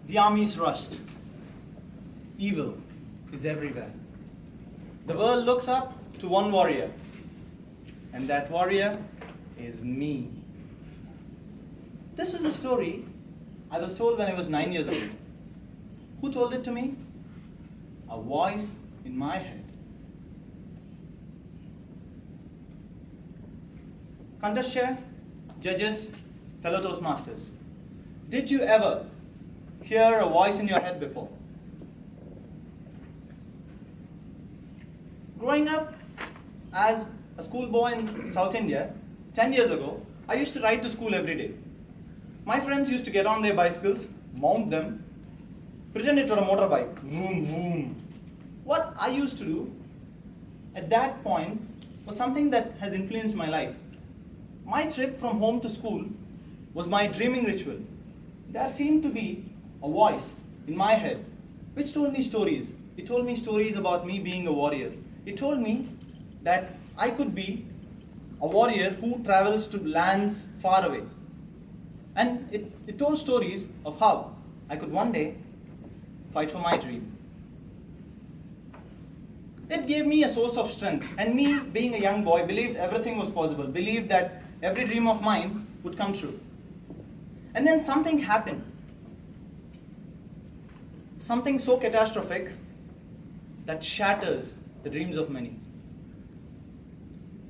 The armies rushed. Evil is everywhere. The world looks up to one warrior, and that warrior is me. This was a story I was told when I was 9 years old. Who told it to me? A voice in my head. Contest chair, judges, fellow Toastmasters. Did you ever hear a voice in your head before? Growing up as a schoolboy in South India, 10 years ago, I used to ride to school every day. My friends used to get on their bicycles, mount them, pretend it were a motorbike, vroom, vroom. What I used to do at that point was something that has influenced my life. My trip from home to school was my dreaming ritual. There seemed to be a voice in my head which told me stories. It told me stories about me being a warrior. It told me that I could be a warrior who travels to lands far away. And it told stories of how I could one day fight for my dream. It gave me a source of strength, and me, being a young boy, believed everything was possible, believed that every dream of mine would come true. And then something happened. Something so catastrophic that shatters the dreams of many.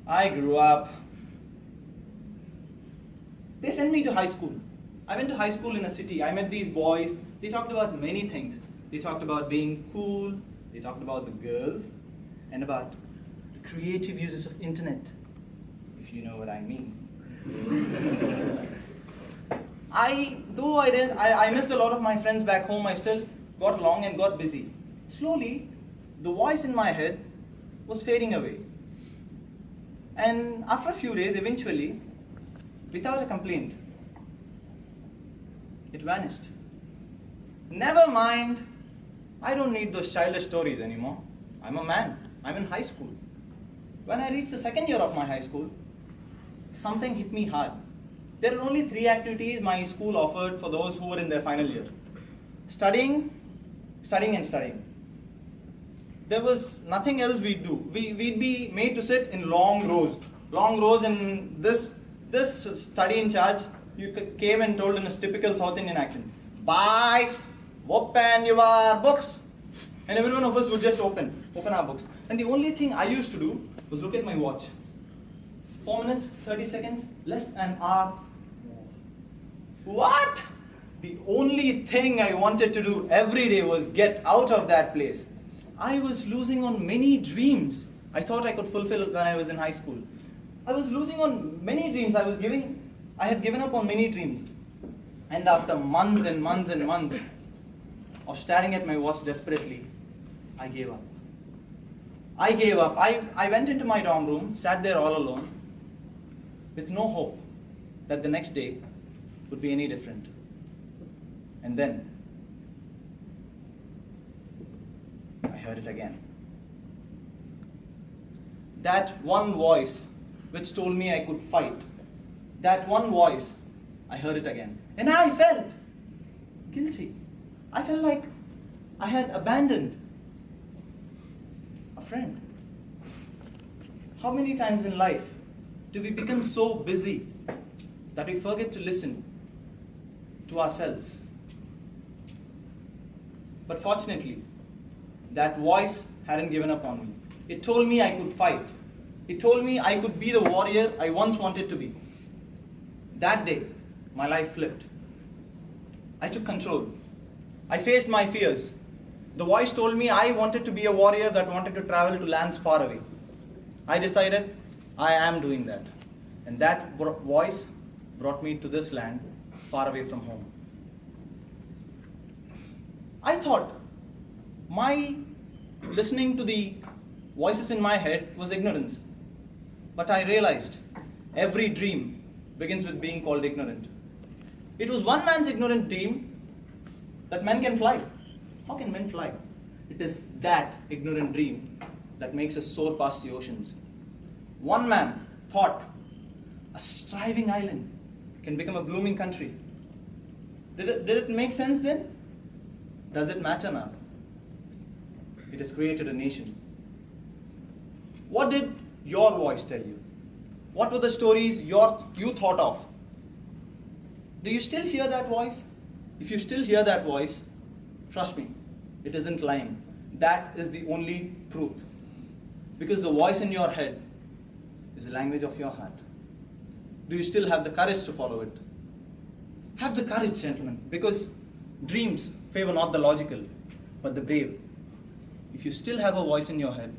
I grew up. They sent me to high school. I went to high school in a city. I met these boys. They talked about many things. They talked about being cool. They talked about the girls and about the creative uses of internet, if you know what I mean. Though I missed a lot of my friends back home, I still got along and got busy. Slowly, the voice in my head was fading away. And after a few days, eventually, without a complaint, it vanished. Never mind, I don't need those childish stories anymore. I'm a man. I'm in high school. When I reached the second year of my high school, something hit me hard. There were only 3 activities my school offered for those who were in their final year. Studying, studying and studying. There was nothing else we'd do. We'd be made to sit in long rows in this study in charge. You came and told in a typical South Indian accent, "Boys, open your books." And every one of us would just open our books. And the only thing I used to do was look at my watch. 4 minutes, 30 seconds, less an hour. What? The only thing I wanted to do every day was get out of that place. I was losing on many dreams I thought I could fulfill when I was in high school. I was losing on many dreams. I had given up on many dreams. And after months and months and months of staring at my watch desperately, I gave up. I went into my dorm room, sat there all alone, with no hope that the next day would be any different. And then, I heard it again. That one voice which told me I could fight, that one voice, I heard it again. And I felt guilty. I felt like I had abandoned a friend. How many times in life do we become so busy that we forget to listen to ourselves? But fortunately, that voice hadn't given up on me. It told me I could fight. It told me I could be the warrior I once wanted to be. That day, my life flipped. I took control. I faced my fears. The voice told me I wanted to be a warrior that wanted to travel to lands far away. I decided I am doing that. And that voice brought me to this land far away from home. I thought my listening to the voices in my head was ignorance. But I realized every dream begins with being called ignorant. It was one man's ignorant dream that men can fly. How can men fly? It is that ignorant dream that makes us soar past the oceans. One man thought a striving island can become a blooming country. Did it make sense then? Does it matter now? It has created a nation. What did your voice tell you? What were the stories you thought of? Do you still hear that voice? If you still hear that voice, trust me, it isn't lying. That is the only truth. Because the voice in your head is the language of your heart. Do you still have the courage to follow it? Have the courage, gentlemen, because dreams favor not the logical, but the brave. If you still have a voice in your head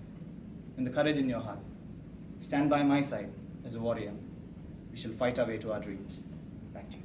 and the courage in your heart, stand by my side as a warrior. We shall fight our way to our dreams. Back to you.